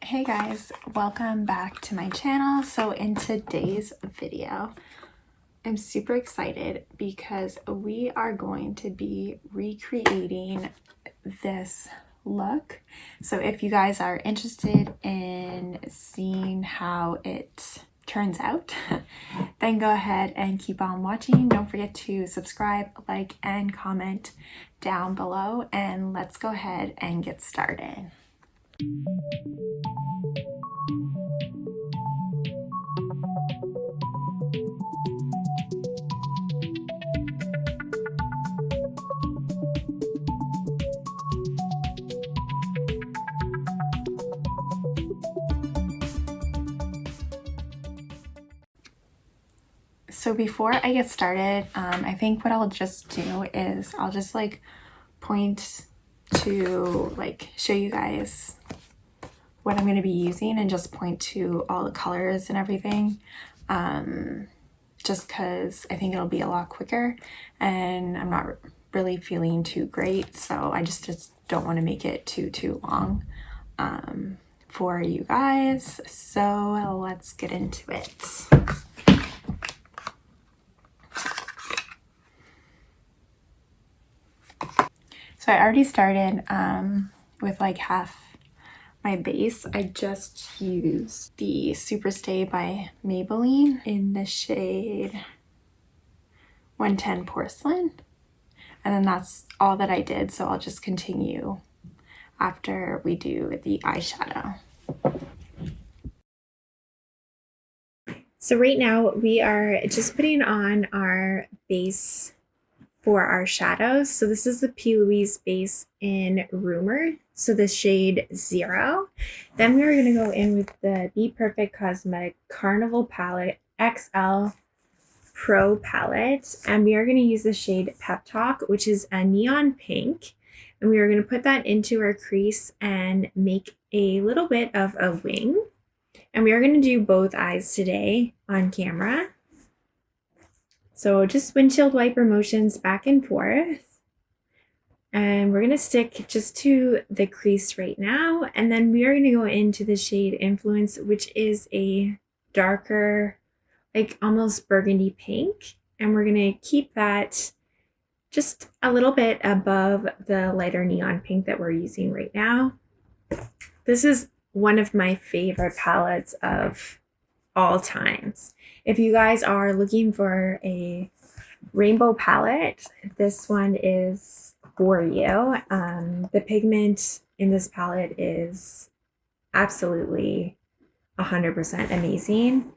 Hey guys, welcome back to my channel. So in today's video, I'm super excited because we are going to be recreating this look. So if you guys are interested in seeing how it turns out, then go ahead and keep on watching. Don't forget to subscribe, like, and comment down below, and let's go ahead and get started. So before I get started, I think what I'll just do is I'll just point to show you guys what I'm going to be using and just point to all the colors and everything, just because I think it'll be a lot quicker and I'm not really feeling too great, so I just don't want to make it too long for you guys. So let's get into it. So I already started with half my base. I just used the Super Stay by Maybelline in the shade 110 Porcelain. And then that's all that I did. So I'll just continue after we do the eyeshadow. So right now we are just putting on our base for our shadows. So this is the P.Louise base in Rumor, so the shade 0. Then we are going to go in with the Be Perfect Cosmetic Carnival palette XL Pro palette, and we are going to use the shade Pep Talk, which is a neon pink, and we are going to put that into our crease and make a little bit of a wing. And we are going to do both eyes today on camera. So just windshield wiper motions back and forth. And we're going to stick just to the crease right now. And then we are going to go into the shade Influence, which is a darker, almost burgundy pink. And we're going to keep that just a little bit above the lighter neon pink that we're using right now. This is one of my favorite palettes of all times. If you guys are looking for a rainbow palette, this one is for you. The pigment in this palette is absolutely 100% amazing.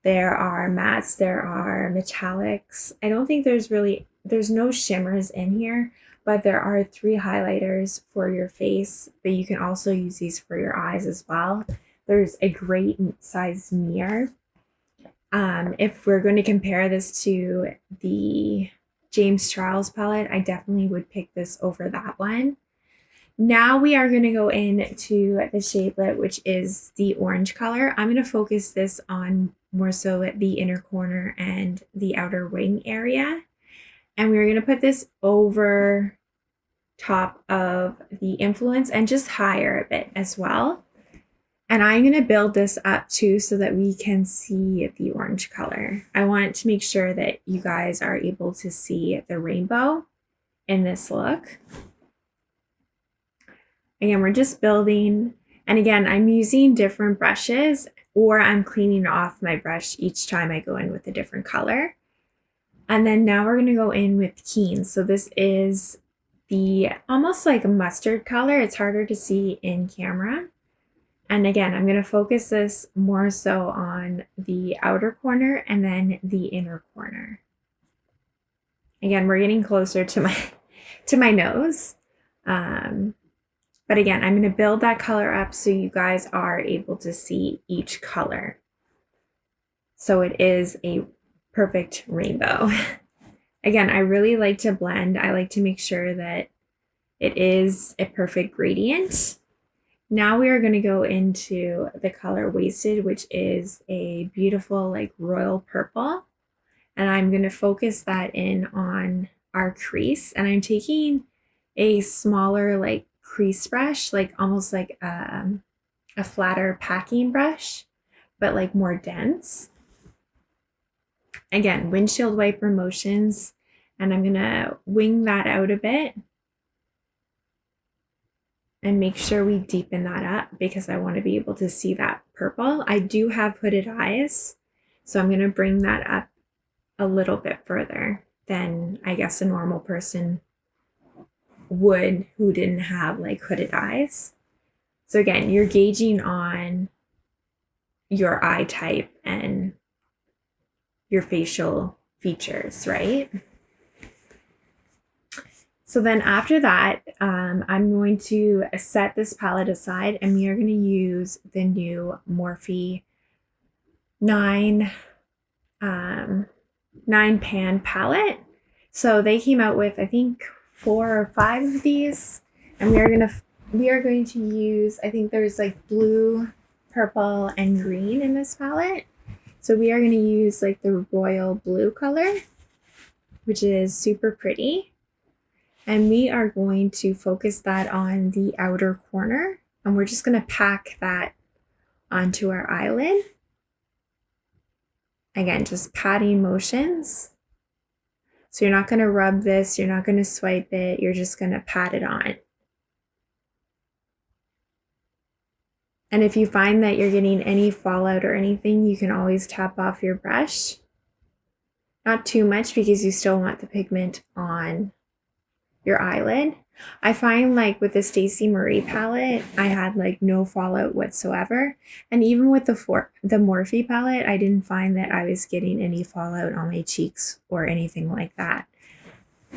There are mattes, there are metallics. I don't think there's no shimmers in here, but there are 3 highlighters for your face, but you can also use these for your eyes as well. There's a great size mirror. If we're going to compare this to the James Charles palette, I definitely would pick this over that one. Now we are going to go into the shade Lit, which is the orange color. I'm going to focus this on more so at the inner corner and the outer wing area. And we're going to put this over top of the Influence and just higher a bit as well. And I'm going to build this up too so that we can see the orange color. I want to make sure that you guys are able to see the rainbow in this look. Again, we're just building. And again, I'm using different brushes, or I'm cleaning off my brush each time I go in with a different color. And then now we're going to go in with Keen. So this is the almost like a mustard color. It's harder to see in camera. And again, I'm going to focus this more so on the outer corner and then the inner corner. Again, we're getting closer to my nose. But again, I'm going to build that color up so you guys are able to see each color. So it is a perfect rainbow. Again, I really like to blend. I like to make sure that it is a perfect gradient. Now we are going to go into the color Wasted, which is a beautiful royal purple. And I'm going to focus that in on our crease. And I'm taking a smaller crease brush, almost like a flatter packing brush, but like more dense. Again, windshield wiper motions, and I'm gonna wing that out a bit and make sure we deepen that up because I want to be able to see that purple. I do have hooded eyes, so I'm gonna bring that up a little bit further than I guess a normal person would who didn't have like hooded eyes. So again, you're gauging on your eye type and your facial features, right? So then after that, I'm going to set this palette aside and we are going to use the new Morphe 9 pan palette. So they came out with, I think, 4 or 5 of these, and we are going to use, I think there's like blue, purple, and green in this palette. So we are going to use like the royal blue color, which is super pretty. And we are going to focus that on the outer corner, and we're just going to pack that onto our eyelid. Again, just patting motions. So you're not going to rub this, you're not going to swipe it, you're just going to pat it on. And if you find that you're getting any fallout or anything, you can always tap off your brush. Not too much because you still want the pigment on your eyelid. I find like with the Stacey Marie palette, I had like no fallout whatsoever. And even with the Morphe palette, I didn't find that I was getting any fallout on my cheeks or anything like that.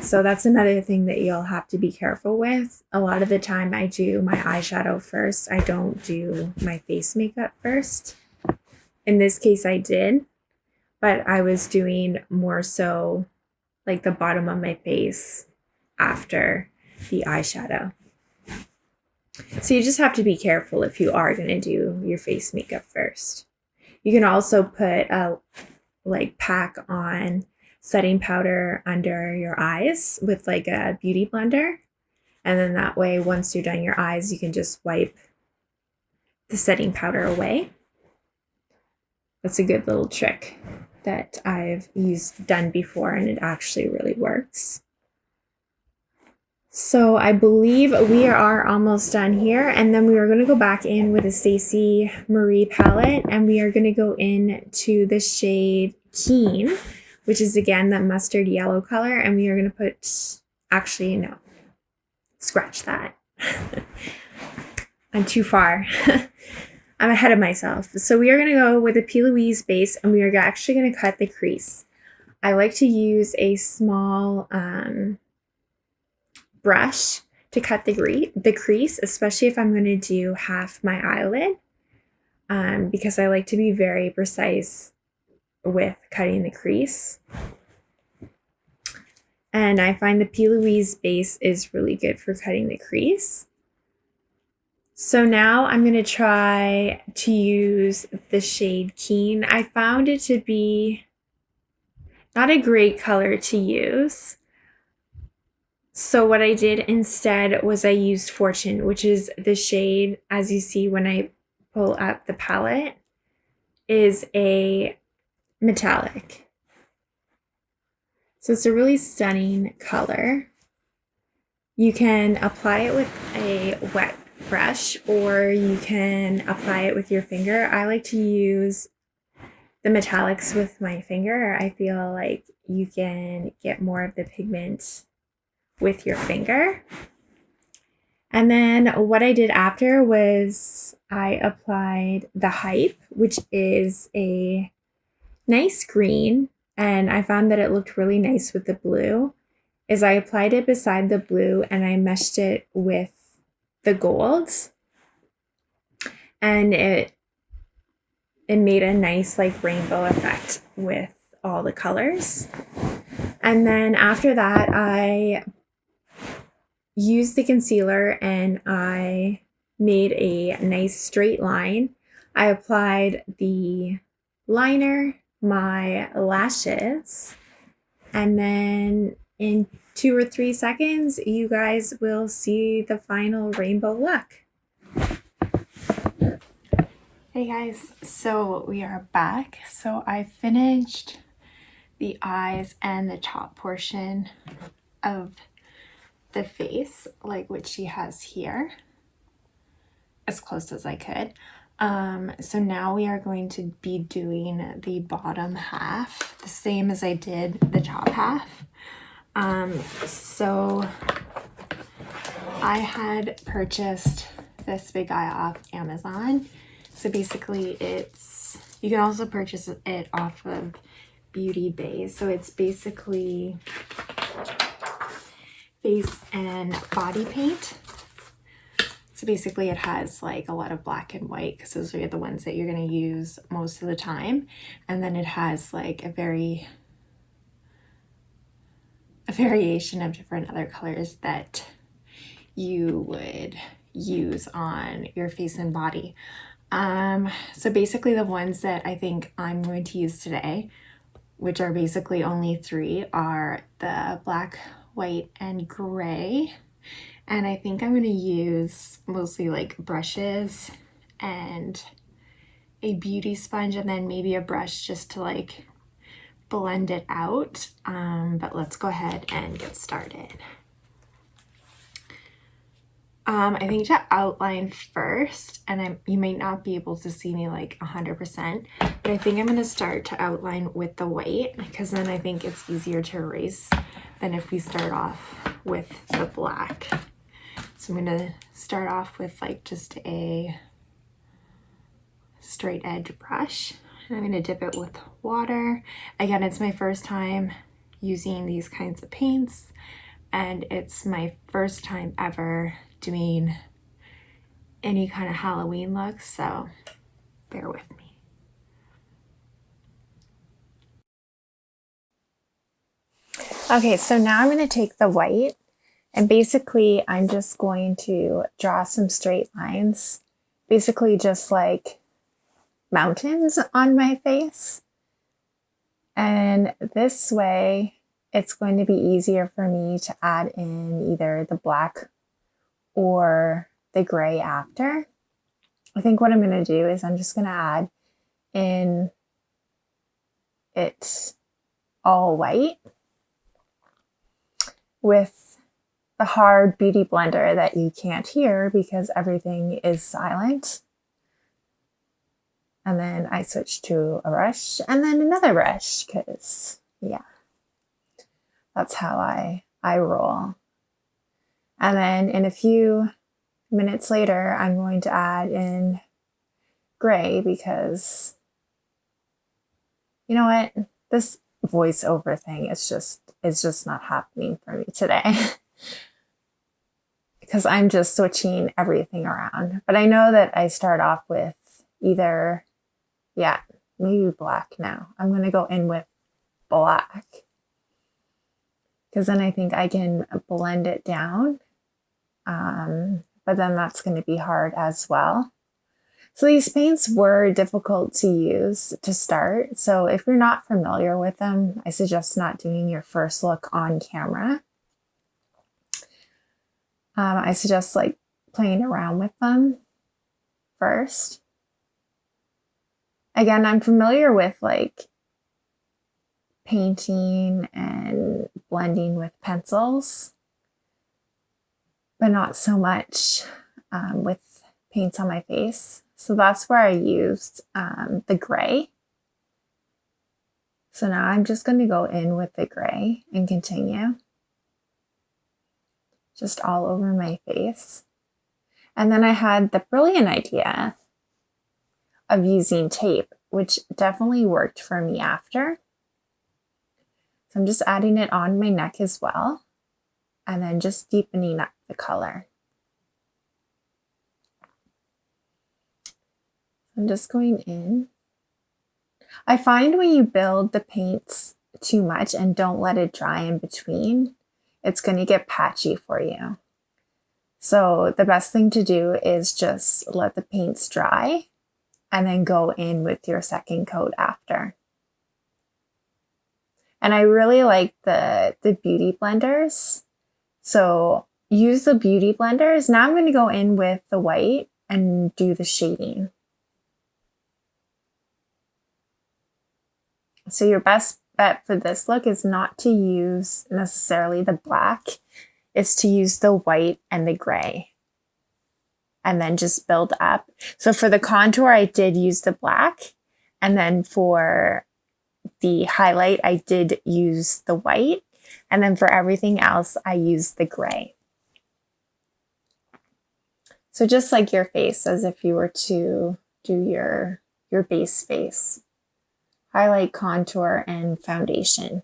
So that's another thing that you'll have to be careful with. A lot of the time I do my eyeshadow first. I don't do my face makeup first. In this case I did, but I was doing more so like the bottom of my face after the eyeshadow. So you just have to be careful if you are going to do your face makeup first. You can also put a pack on setting powder under your eyes with like a beauty blender. And then that way, once you're done your eyes, you can just wipe the setting powder away. That's a good little trick that I've done before, and it actually really works. So I believe we are almost done here, and then we are going to go back in with a Stacey Marie palette, and we are going to go into the shade Keen, which is again that mustard yellow color, and we are going to put, actually no, scratch that. I'm too far. I'm ahead of myself. So we are going to go with a P.Louise base, and we are actually going to cut the crease. I like to use a small brush to cut the crease, especially if I'm going to do half my eyelid, because I like to be very precise with cutting the crease. And I find the P.Louise base is really good for cutting the crease. So now I'm going to try to use the shade Keen. I found it to be not a great color to use. So what I did instead was I used Fortune, which is the shade, as you see when I pull up the palette, is a metallic. So it's a really stunning color. You can apply it with a wet brush or you can apply it with your finger. I like to use the metallics with my finger. I feel like you can get more of the pigment with your finger. And then what I did after was I applied the Hype, which is a nice green, and I found that it looked really nice with the blue, is I applied it beside the blue and I meshed it with the golds, and it made a nice like rainbow effect with all the colors. And then after that I used the concealer and I made a nice straight line. I applied the liner, my lashes, and then in 2 or 3 seconds, you guys will see the final rainbow look. Hey guys, so we are back. So I finished the eyes and the top portion of the face, like what she has here, as close as I could. So now we are going to be doing the bottom half, the same as I did the top half. So I had purchased this big eye off Amazon. So basically you can also purchase it off of Beauty Bay. So it's basically face and body paint. So basically it has like a lot of black and white because those are the ones that you're going to use most of the time. And then it has like a variation of different other colors that you would use on your face and body. So basically the ones that I think I'm going to use today, which are basically only 3, are the black, white, and gray. And I think I'm going to use mostly like brushes and a beauty sponge and then maybe a brush just to like blend it out. But let's go ahead and get started. I think to outline first, and you might not be able to see me like 100%, but I think I'm going to start to outline with the white because then I think it's easier to erase than if we start off with the black. So I'm going to start off with like just a straight edge brush. And I'm going to dip it with water. Again, it's my first time using these kinds of paints, and it's my first time ever doing any kind of Halloween look, so bear with me. Okay, so now I'm going to take the white, and basically I'm just going to draw some straight lines, basically just like mountains on my face. And this way it's going to be easier for me to add in either the black or the gray after. I think what I'm going to do is I'm just going to add in it all white with the hard beauty blender that you can't hear because everything is silent. And then I switch to a brush and then another brush because, yeah, that's how I roll. And then in a few minutes later, I'm going to add in gray because, you know what, this voiceover thing is just not happening for me today because I'm just switching everything around. But I know that I start off with either, yeah, maybe black now. I'm going to go in with black because then I think I can blend it down. But then that's going to be hard as well. So these paints were difficult to use to start. So if you're not familiar with them, I suggest not doing your first look on camera. I suggest like playing around with them first. Again, I'm familiar with like painting and blending with pencils, but not so much with paints on my face. So that's where I used the gray. So now I'm just going to go in with the gray and continue. Just all over my face. And then I had the brilliant idea of using tape, which definitely worked for me after. So I'm just adding it on my neck as well. And then just deepening up the color. I'm just going in. I find when you build the paints too much and don't let it dry in between, it's going to get patchy for you. So the best thing to do is just let the paints dry and then go in with your second coat after. And I really like the beauty blenders. So use the beauty blenders. Now I'm going to go in with the white and do the shading. So your best bet for this look is not to use necessarily the black. It's to use the white and the gray. And then just build up. So for the contour, I did use the black. And then for the highlight, I did use the white. And then for everything else, I used the gray. So just like your face, as if you were to do your base face. Highlight, contour, and foundation.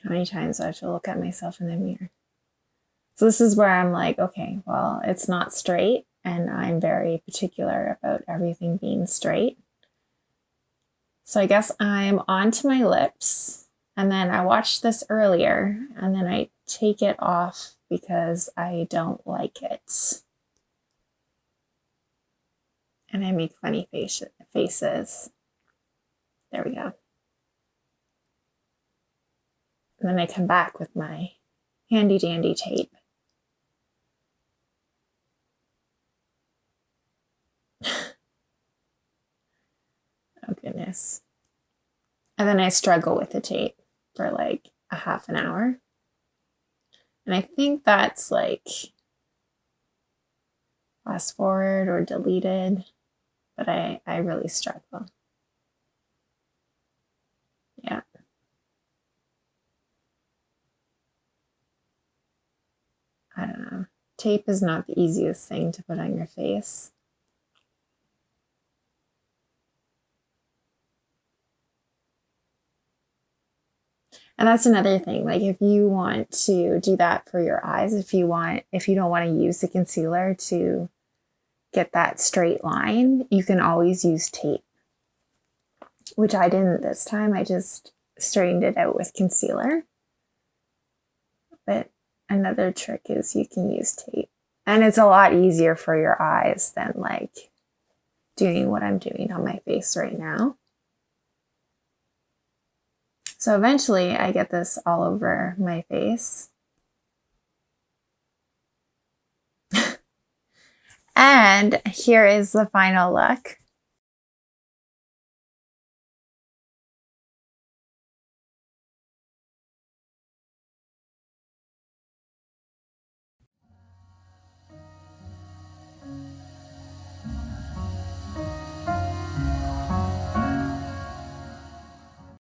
How many times do I have to look at myself in the mirror? So this is where I'm like, okay, well, it's not straight, and I'm very particular about everything being straight. So I guess I'm onto my lips, and then I watched this earlier, and then I take it off because I don't like it. And I make funny faces. There we go. And then I come back with my handy dandy tape. Oh goodness. And then I struggle with the tape for like a half an hour. And I think that's like fast forward or deleted, but I really struggle. Yeah. I don't know. Tape is not the easiest thing to put on your face. And that's another thing. Like if you want to do that for your eyes, if you don't want to use the concealer to get that straight line, you can always use tape, which I didn't this time. I just straightened it out with concealer. But another trick is you can use tape. And it's a lot easier for your eyes than like doing what I'm doing on my face right now. So eventually I get this all over my face. And here is the final look.